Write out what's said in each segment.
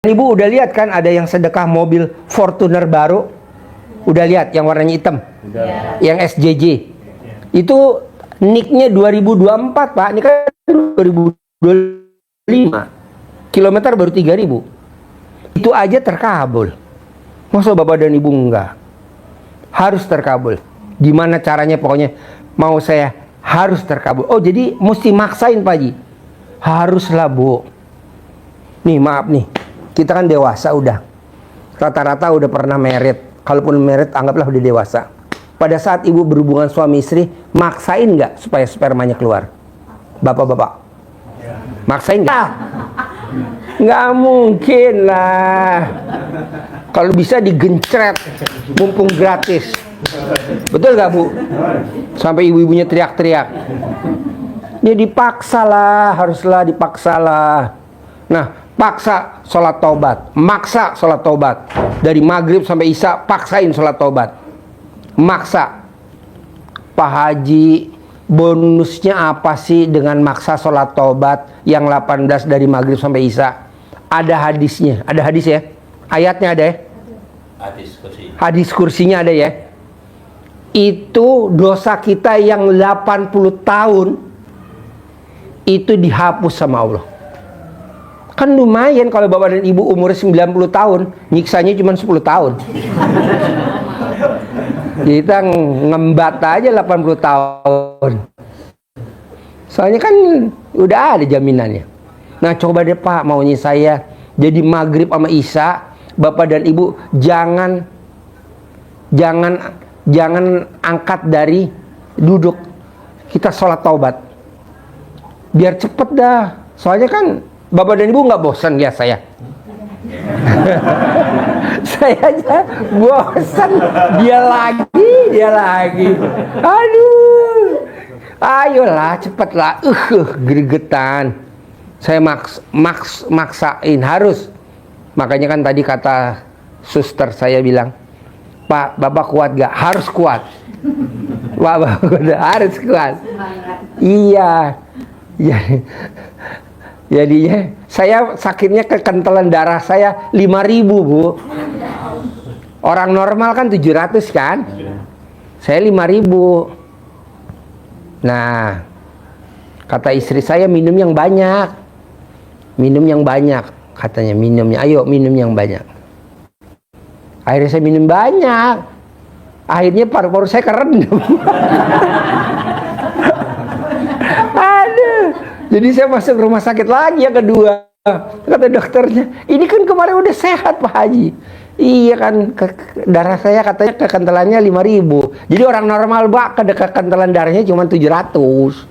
Ibu udah lihat kan ada yang sedekah mobil Fortuner baru? Udah lihat yang warnanya hitam? Udah. Yang SJJ. Itu nicknya 2024 Pak. Ini kan 2025. Kilometer baru 3.000. Itu aja terkabul. Masa Bapak dan Ibu enggak? Harus terkabul. Gimana caranya pokoknya mau saya harus terkabul. Oh jadi mesti maksain Pak Haji? Haruslah Bu. Nih maaf nih. Kita kan dewasa udah. Rata-rata udah pernah merit. Kalaupun merit anggaplah udah dewasa. Pada saat ibu berhubungan suami istri, maksain nggak supaya spermanya keluar? Bapak-bapak. Maksain nggak? Nggak mungkin lah. Kalau bisa digencret. Mumpung gratis. Betul nggak Bu? Sampai ibu-ibunya teriak-teriak. Ya dipaksa lah. Haruslah dipaksa lah. Nah. Paksa sholat taubat, maksa sholat taubat. Dari maghrib sampai isya, paksain sholat taubat. Maksa. Pak Haji, bonusnya apa sih dengan maksa sholat taubat yang 18 dari maghrib sampai isya? Ada hadisnya, ada hadis ya? Ayatnya ada ya? Hadis kursinya ada ya? Itu dosa kita yang 80 tahun, itu dihapus sama Allah. Kan lumayan kalau bapak dan ibu umur 90 tahun, nyiksanya cuma 10 tahun. Kita ngembat aja 80 tahun. Soalnya kan udah ada jaminannya. Nah coba deh Pak, maunya saya jadi maghrib sama isya, bapak dan ibu jangan angkat dari duduk. Kita sholat taubat. Biar cepet dah. Soalnya kan bapak dan ibu nggak bosan ya saya? Saya aja bosan. Dia lagi. Aduh. Ayolah cepatlah. Gregetan. Saya maksain harus. Makanya kan tadi kata suster saya bilang, Pak, bapak kuat gak? Harus kuat. Pak, bapak harus kuat. Iya. Jadinya saya sakitnya kekentalan darah saya 5.000 Bu. Orang normal kan 700 kan. Saya 5.000. Nah, kata istri saya minum yang banyak. Minum yang banyak katanya, minumnya. Ayo minum yang banyak. Akhirnya saya minum banyak. Akhirnya paru-paru saya kerendam. Aduh. Jadi saya masuk rumah sakit lagi yang kedua. Kata dokternya, ini kan kemarin udah sehat Pak Haji. Iya kan, darah saya katanya kekentalannya 5.000. Jadi orang normal Pak, kekentalan darahnya cuma 700.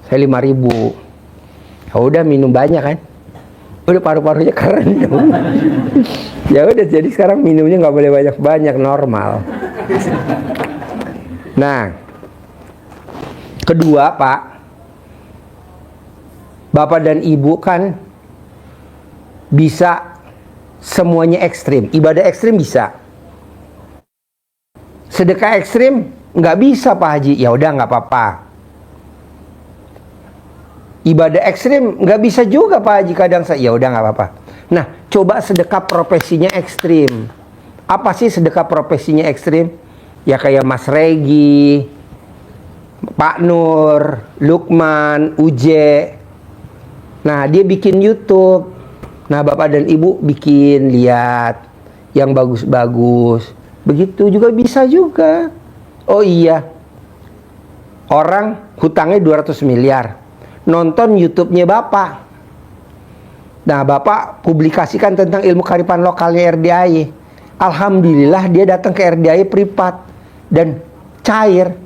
Saya 5.000. Ya udah minum banyak kan. Udah paru-parunya keren. Ya udah, jadi sekarang minumnya nggak boleh banyak-banyak, normal. Nah, kedua Pak, bapak dan ibu kan bisa semuanya ekstrim. Ibadah ekstrim bisa. Sedekah ekstrim nggak bisa Pak Haji. Ya udah nggak apa-apa. Ibadah ekstrim nggak bisa juga Pak Haji kadang saya. Ya udah nggak apa-apa. Nah, coba sedekah profesinya ekstrim. Apa sih sedekah profesinya ekstrim? Ya kayak Mas Regi, Pak Nur, Lukman, Uje. Nah, dia bikin YouTube. Nah, bapak dan ibu bikin, lihat yang bagus-bagus. Begitu juga bisa juga. Oh iya, orang hutangnya 200 miliar. Nonton YouTube-nya bapak. Nah, bapak publikasikan tentang ilmu kearifan lokalnya RDAY. Alhamdulillah dia datang ke RDAY privat dan cair.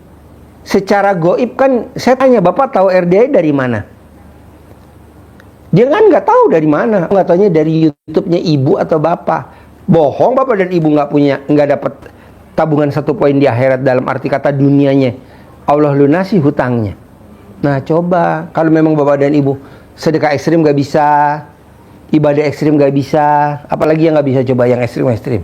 Secara goib kan, saya tanya, bapak tahu RDAY dari mana? Dia kan nggak tahu dari mana, nggak taunya dari YouTube-nya ibu atau bapak. Bohong bapak dan ibu nggak dapat tabungan 1 poin di akhirat dalam arti kata dunianya. Allah lunasi hutangnya. Nah coba kalau memang bapak dan ibu sedekah ekstrim nggak bisa, ibadah ekstrim nggak bisa, apalagi yang nggak bisa coba yang ekstrim.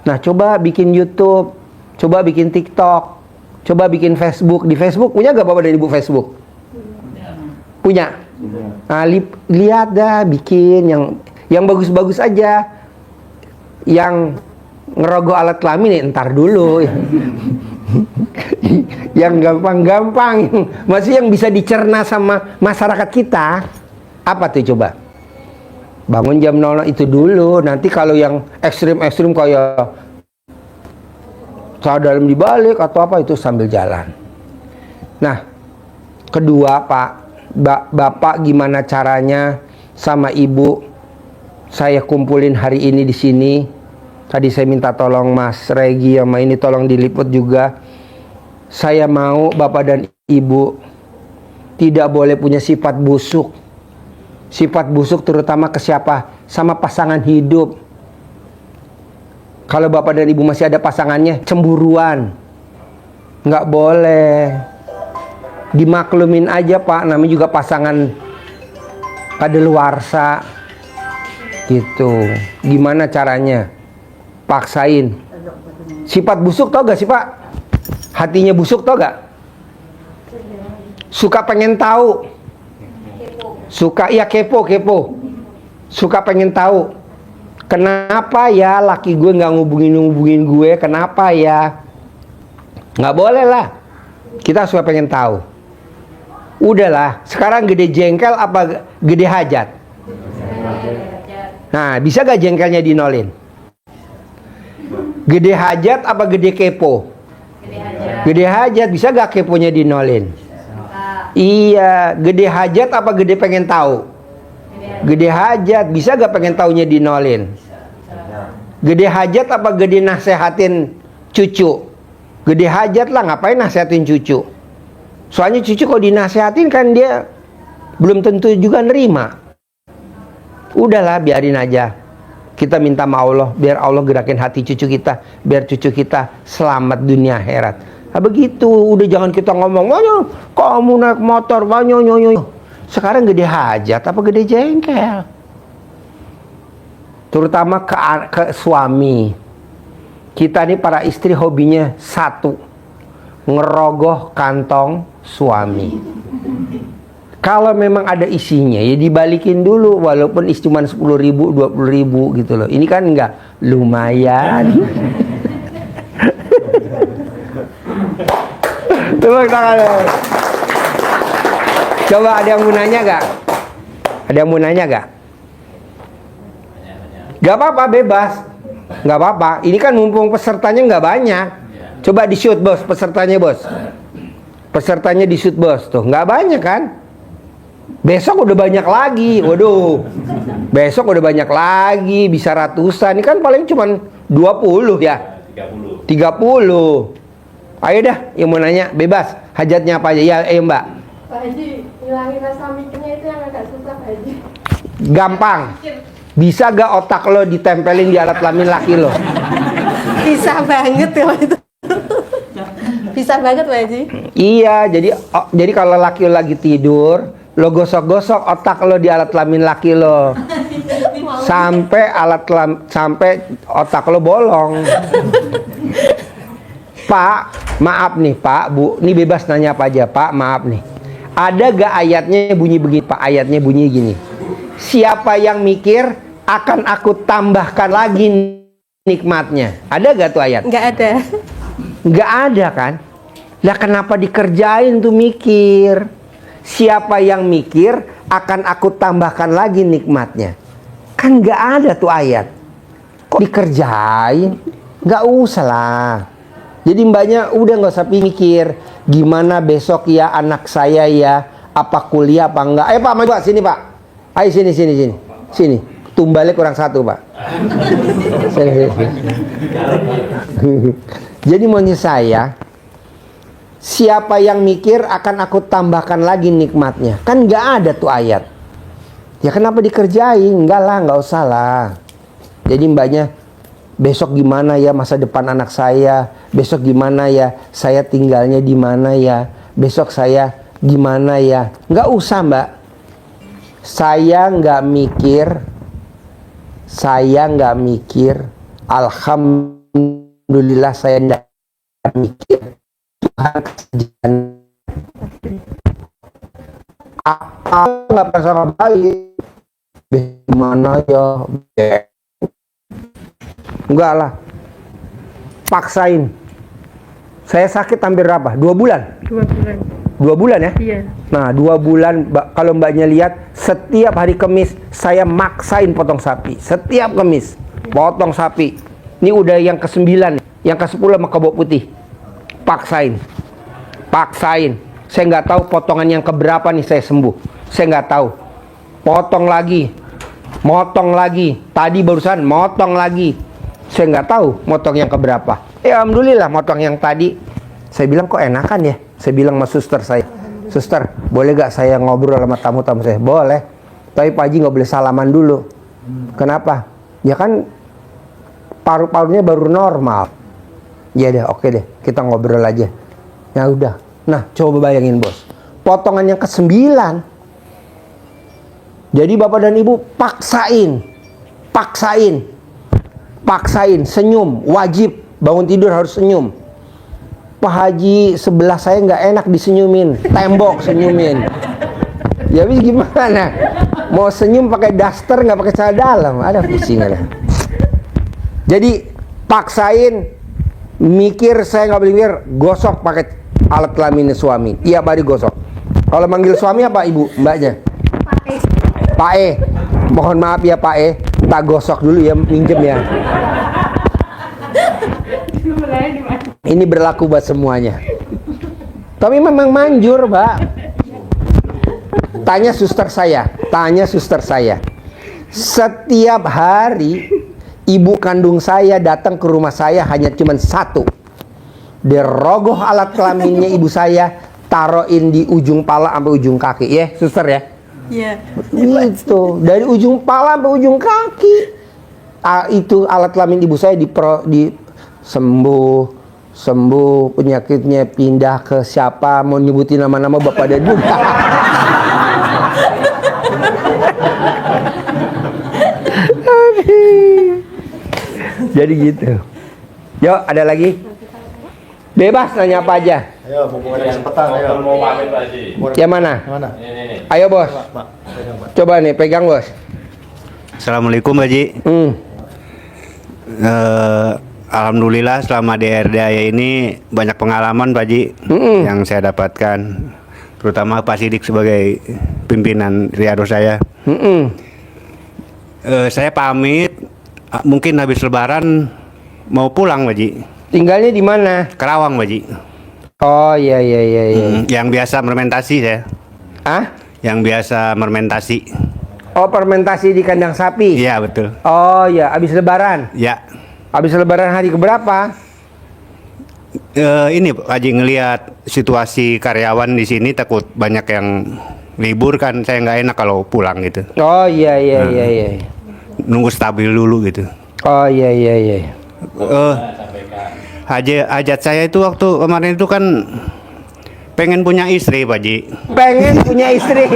Nah coba bikin YouTube, coba bikin TikTok, coba bikin Facebook. Di Facebook punya nggak bapak dan ibu Facebook? Punya. Nah, lihat dah bikin Yang bagus-bagus aja. Yang ngerogoh alat kelamin ya ntar dulu. Yang gampang-gampang, masih yang bisa dicerna sama masyarakat kita. Apa tuh coba? Bangun jam 00 itu dulu. Nanti kalau yang ekstrim-ekstrim kayak saat dalam dibalik atau apa, itu sambil jalan. Nah, kedua Pak, Bapak gimana caranya sama Ibu saya kumpulin hari ini di sini. Tadi saya minta tolong Mas Regi sama ini tolong diliput juga. Saya mau Bapak dan Ibu tidak boleh punya sifat busuk. Sifat busuk terutama ke siapa? Sama pasangan hidup. Kalau Bapak dan Ibu masih ada pasangannya, cemburuan. Nggak boleh. Dimaklumin aja Pak, namanya juga pasangan kadaluarsa. Gitu. Gimana caranya? Paksain. Sifat busuk tau gak sih Pak? Hatinya busuk tau gak? Suka pengen tahu. Suka, iya kepo. Suka pengen tahu. Kenapa ya laki gue gak ngubungin gue? Kenapa ya? Gak boleh lah. Kita suka pengen tahu. Udahlah, sekarang gede jengkel apa gede hajat? Nah, bisa gak jengkelnya dinolin? Gede hajat apa gede kepo? Gede hajat. Bisa gak keponya dinolin? Iya. Gede hajat apa gede pengen tahu? Gede hajat. Bisa gak pengen taunya dinolin? Gede hajat apa gede nasehatin cucu? Gede hajat lah, ngapain nasehatin cucu? Soalnya cucu kalau dinasehatin kan dia belum tentu juga nerima. Udahlah, biarin aja. Kita minta sama Allah, biar Allah gerakin hati cucu kita, biar cucu kita selamat dunia akhirat. Nah, begitu. Udah jangan kita ngomong, kamu naik motor, sekarang gede hajat apa gede jengkel? Terutama ke suami. Kita nih para istri hobinya satu, ngerogoh kantong suami. Kalau memang ada isinya ya dibalikin dulu, walaupun cuma 10.000, 20.000 gitu loh. Ini kan enggak, lumayan. Tepuk tangan. Coba ada yang mau nanya gak? Ada yang mau nanya gak? Gak apa-apa, bebas. Gak apa-apa. Ini kan mumpung pesertanya gak banyak. Coba di shoot bos, pesertanya bos. Pesertanya di shoot bos tuh, gak banyak kan? Besok udah banyak lagi. Waduh. Besok udah banyak lagi, bisa ratusan. Ini kan paling cuma 20 ya. 30. Ayo dah, yang mau nanya bebas. Hajatnya apa aja? Ya, Mbak. Pak Haji, ngilangin rasa mikirnya itu yang agak susah Pak Haji. Gampang. Bisa gak otak lo ditempelin di alat kelamin laki lo? Bisa banget ya itu. Bisa banget Pak Haji. Iya, jadi kalau laki lo lagi tidur, lo gosok-gosok otak lo di alat kelamin laki lo. Sampai otak lo bolong. Pak, maaf nih Pak, Bu, ini bebas nanya apa aja Pak, maaf nih. Ada gak ayatnya bunyi begini Pak? Ayatnya bunyi gini. Siapa yang mikir akan aku tambahkan lagi nikmatnya. Ada gak tuh ayat? Nggak ada. Nggak ada kan? Lah kenapa dikerjain tuh mikir? Siapa yang mikir akan aku tambahkan lagi nikmatnya. Kan nggak ada tuh ayat. Kok dikerjain? Nggak usah lah. Jadi mbaknya udah nggak usah mikir gimana besok ya anak saya ya, apa kuliah apa enggak. Pak, maju Pak, sini Pak. Ayo sini. Tumbalnya kurang satu Pak. Sini. Jadi maunya saya, siapa yang mikir akan aku tambahkan lagi nikmatnya. Kan nggak ada tuh ayat. Ya kenapa dikerjain? Enggak lah, nggak usah lah. Jadi mbaknya, besok gimana ya masa depan anak saya? Besok gimana ya saya tinggalnya di mana ya? Besok saya gimana ya? Nggak usah mbak. Saya nggak mikir. Alhamdulillah saya nggak mikir. Tuhan kesedihan. Apa nggak pernah baik. Gimana ya? Enggak lah. Paksain. Saya sakit hampir berapa? 2 bulan? 2 bulan. 2 bulan ya? Iya. Nah, 2 bulan, kalau mbaknya lihat, setiap hari Kamis saya maksain potong sapi. Setiap Kamis potong sapi. Ini udah yang ke-9, yang ke-10 sama kebo putih. Paksain. Saya nggak tahu potongan yang keberapa nih saya sembuh. Saya nggak tahu. Motong lagi. Tadi barusan motong lagi. Saya nggak tahu motong yang keberapa. Alhamdulillah motong yang tadi. Saya bilang kok enakan ya. Saya bilang sama suster saya, suster boleh gak saya ngobrol sama tamu-tamu saya? Boleh. Tapi Pak Haji nggak boleh salaman dulu. Kenapa? Ya kan paru-parunya baru normal. Ya deh, oke deh, kita ngobrol aja. Ya udah. Nah, coba bayangin bos, potongan yang ke-9. Jadi bapak dan ibu paksain, senyum, wajib bangun tidur harus senyum. Pak Haji sebelah saya nggak enak disenyumin, tembok senyumin. Ya habis gimana? Mau senyum pakai daster nggak pakai celana dalam, ada pusing ada. Jadi paksain, mikir saya nggak boleh mikir, gosok pakai alat kelamin suami. Iya Pak gosok. Kalau manggil suami apa ibu mbaknya? Pak E. Mohon maaf ya Pak E, tak gosok dulu ya, minjem ya. Ini berlaku buat semuanya. Tapi memang manjur, Mbak. Tanya suster saya. Setiap hari ibu kandung saya datang ke rumah saya hanya cuma 1. Derogoh alat kelaminnya ibu saya, taruhin di ujung pala sampai ujung kaki, ya, suster ya. Iya. Itu dari ujung pala sampai ujung kaki. Itu alat kelamin ibu saya sembuh penyakitnya, pindah ke siapa, mau nyebutin nama-nama bapak dan ibu. Jadi gitu. Yuk, ada lagi? Bebas nanya apa aja. Ayo, mumpung ada kesempatan, ayo. Mau pamit Pak Haji. Yang mana? Yang mana? Ini. Ayo bos. Pak, pegang, Pak. Coba nih, pegang bos. Assalamualaikum Pak Haji. Alhamdulillah selama di RDAY ini banyak pengalaman Pak Haji yang saya dapatkan, terutama Pak Sidik sebagai pimpinan Riado saya. Saya pamit, mungkin habis Lebaran mau pulang Pak Haji. Tinggalnya di mana? Kerawang Pak Haji. Oh iya. Yang biasa fermentasi saya. Ah? Yang biasa fermentasi. Oh, fermentasi di kandang sapi. Iya betul. Oh iya, habis Lebaran. Ya. Habis Lebaran hari keberapa? Ini Pak Haji, ngelihat situasi karyawan di sini takut banyak yang libur kan, saya nggak enak kalau pulang gitu. Oh iya. Nunggu stabil dulu gitu. Oh iya. Hajat saya itu waktu kemarin itu kan pengen punya istri Pak Haji. Pengen punya istri.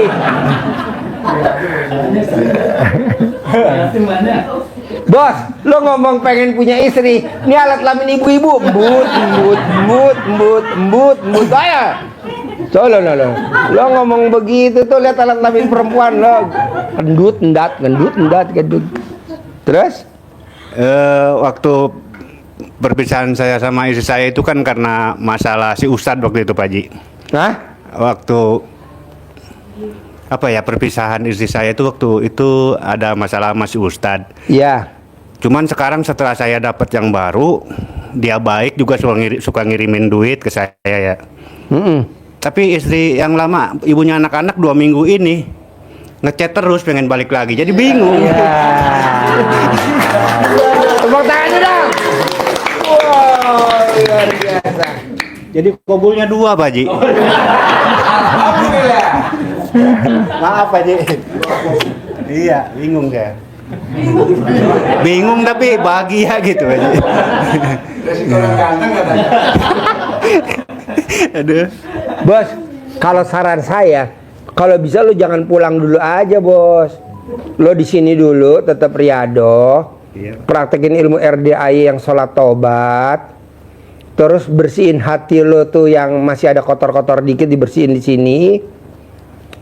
Bos, lo ngomong pengen punya istri. Ini alat kelamin ibu-ibu. Embut. Ayo. Coba lo ngomong begitu tuh, lihat alat kelamin perempuan lo. Gendut. Terus? Waktu perpisahan saya sama istri saya itu kan karena masalah si Ustadz waktu itu Pak Haji. Hah? Waktu perpisahan istri saya itu waktu itu ada masalah sama si Ustadz. Iya. Cuman sekarang setelah saya dapat yang baru, dia baik juga, suka ngirimin duit ke saya ya. Tapi istri yang lama, ibunya anak-anak 2 minggu ini ngechat terus pengen balik lagi, jadi bingung. Tepuk tangannya dong. Wow, luar biasa. Jadi kabulnya 2 Pak Haji. Maaf Pak Haji. Iya, bingung saya. Bingung tapi bahagia gitu Pak Haji. Aduh. Bos, kalau saran saya, kalau bisa lo jangan pulang dulu aja bos. Lo di sini dulu, tetap Riado. Iya. Praktekin ilmu RDAY yang sholat tobat. Terus bersihin hati lo tuh yang masih ada kotor-kotor dikit, dibersihin di sini.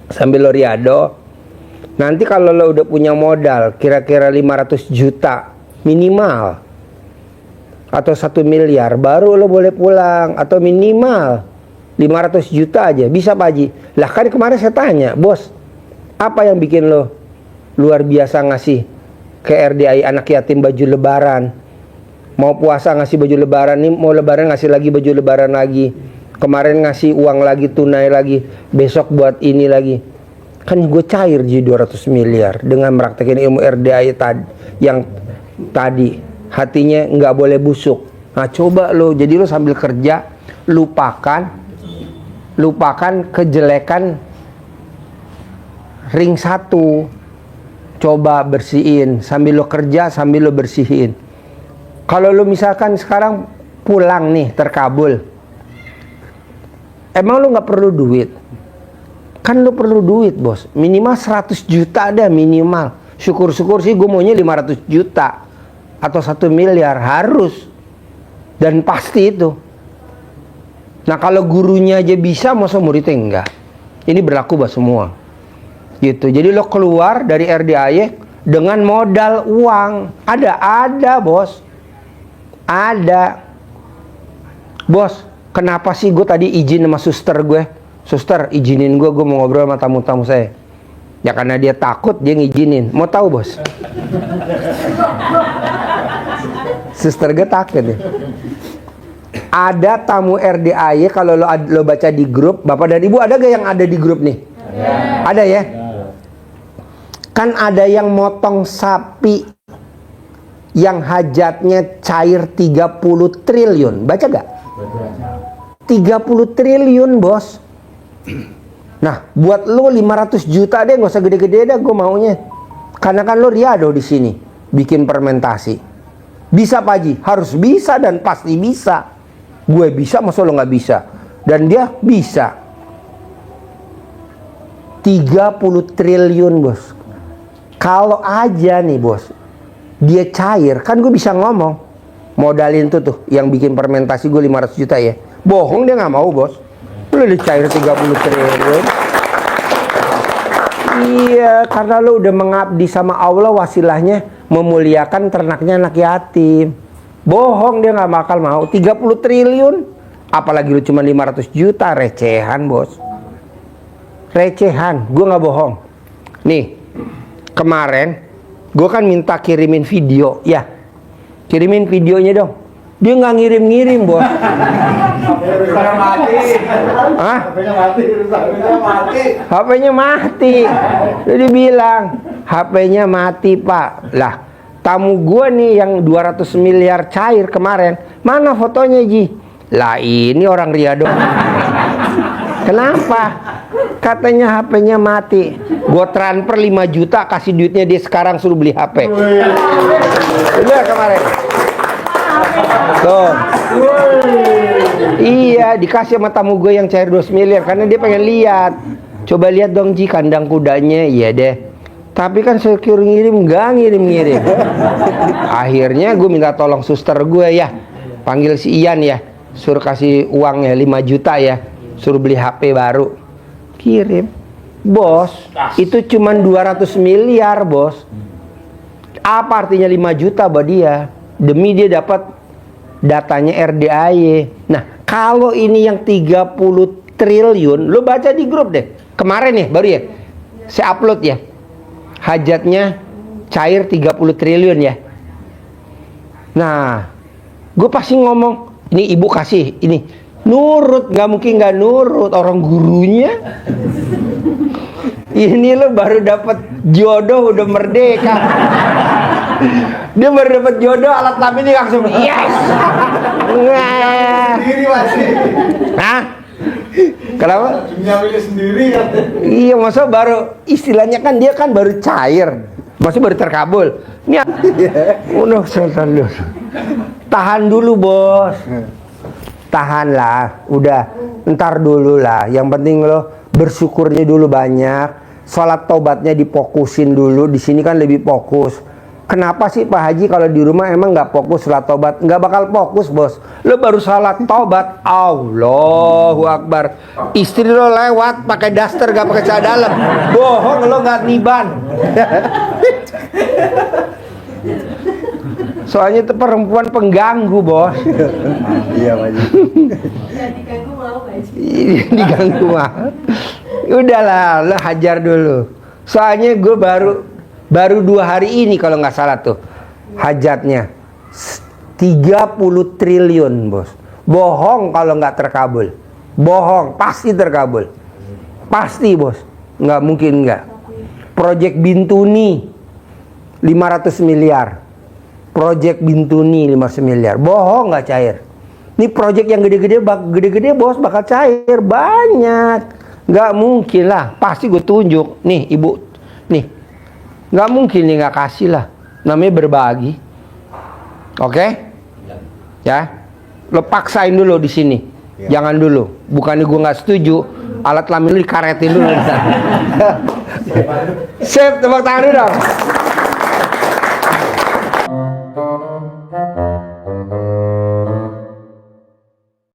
Sambil lo Riado. Nanti kalau lo udah punya modal kira-kira 500 juta minimal atau 1 miliar, baru lo boleh pulang. Atau minimal 500 juta aja. Bisa Pak Haji? Lah kan kemarin saya tanya, bos, apa yang bikin lo luar biasa ngasih ke RDI anak yatim baju lebaran? Mau puasa ngasih baju lebaran, nih mau lebaran ngasih lagi baju lebaran lagi. Kemarin ngasih uang lagi, tunai lagi, besok buat ini lagi. Kan gue cair jadi 200 miliar dengan meraktekin ilmu RDI yang tadi. Hatinya nggak boleh busuk. Nah coba lo, jadi lo sambil kerja lupakan kejelekan ring 1. Coba bersihin sambil lo kerja, sambil lo bersihin. Kalau lo misalkan sekarang pulang nih terkabul, emang lo nggak perlu duit? Kan lo perlu duit bos, minimal 100 juta ada minimal. Syukur-syukur sih gue maunya 500 juta atau 1 miliar harus, dan pasti itu. Nah kalau gurunya aja bisa, masa muridnya enggak? Ini berlaku buat semua gitu. Jadi lo keluar dari RDAY dengan modal uang. Ada bos. Ada. Bos, kenapa sih gue tadi izin sama suster gue? Suster, izinin gue mau ngobrol sama tamu-tamu saya. Ya karena dia takut, dia ngizinin. Mau tahu bos? Suster gue takut ya. Ada tamu RDAY, kalau lo baca di grup, Bapak dan Ibu ada gak yang ada di grup nih? Ada ya? Kan ada yang motong sapi yang hajatnya cair 30 triliun. Baca gak? 30 triliun bos. Nah buat lo 500 juta deh, gak usah gede-gede dah gue maunya. Karena kan lo riado di sini bikin fermentasi. Bisa Pak Haji? Harus bisa dan pasti bisa. Gue bisa, masa lo gak bisa? Dan dia bisa. 30 triliun bos. Kalau aja nih bos, dia cair, kan gue bisa ngomong, modalin tuh yang bikin fermentasi gue 500 juta ya. Bohong dia nggak mau bos. Lu udah cair 30 triliun. Iya, karena lu udah mengabdi sama Allah, wasilahnya memuliakan ternaknya anak yatim. Bohong dia nggak bakal mau. 30 triliun, apalagi lu cuma 500 juta, recehan bos. Recehan, gue nggak bohong. Nih, kemarin gue kan minta kirimin video, ya kirimin videonya dong. Dia nggak ngirim-ngirim bos. Hah? HP-nya mati. Jadi bilang HP-nya mati pak. Lah tamu gue nih yang 200 miliar cair kemarin, mana fotonya Ji? Lah ini orang Riyadh. Kenapa? Katanya HP-nya mati. Gue transfer 5 juta, kasih duitnya dia sekarang, suruh beli HP. Udah kemarin. Tuh. Iya, dikasih sama tamu gue yang cair 2 miliar karena dia pengen lihat. Coba lihat dong Ji kandang kudanya. Iya deh. Tapi kan secure ngirim, nggak ngirim-ngirim. Akhirnya gue minta tolong suster gue ya, panggil si Ian ya, suruh kasih uang ya 5 juta ya, suruh beli HP baru. Kirim. Bos, itu cuma 200 miliar bos. Apa artinya 5 juta buat dia? Demi dia dapat datanya RDAY. Nah, kalau ini yang 30 triliun, lo baca di grup deh. Kemarin nih, baru ya, saya upload ya. Hajatnya cair 30 triliun ya. Nah, gue pasti ngomong, ini ibu kasih, ini nurut, nggak mungkin nggak nurut, orang gurunya. Ini lo baru dapat jodoh udah merdeka. Dia baru dapat jodoh, alat kelamin ini langsung yes. Nah, kenapa? Milih sendiri kan. Iya, masa baru istilahnya kan dia kan baru cair, masih baru terkabul. Ini udah selesai. Tahan dulu bos. Tahanlah, udah, ntar dulu lah. Yang penting lo bersyukurnya dulu banyak, sholat tobatnya difokusin dulu. Di sini kan lebih fokus. Kenapa sih Pak Haji kalau di rumah emang nggak fokus sholat tobat? Nggak bakal fokus, bos. Lo baru sholat tobat, Allahu Akbar. Istri lo lewat pakai daster gak pakai celana dalam. Bohong, lo nggak niban. Soalnya itu perempuan pengganggu, bos. Iya, Pak Haji. Diganggu mau Pak Haji. Diganggu mah. Udahlah, lo hajar dulu. Soalnya gue baru 2 hari ini kalau nggak salah tuh hajatnya 30 triliun, bos. Bohong kalau nggak terkabul. Bohong, pasti terkabul. Pasti, bos. Nggak mungkin nggak. Proyek Bintuni 500 miliar. Proyek Bintuni 500 miliar. Bohong, nggak cair. Ini proyek yang gede-gede bos, bakal cair banyak. Nggak mungkin lah, pasti gue tunjuk. Nih ibu, nih, nggak mungkin nih nggak kasih lah. Namanya berbagi. Oke? Ya, lo paksain dulu di sini. Jangan dulu. Bukannya gue nggak setuju, alat kelamin lu dikaretin dulu. Sip, tepuk tangan dulu dong.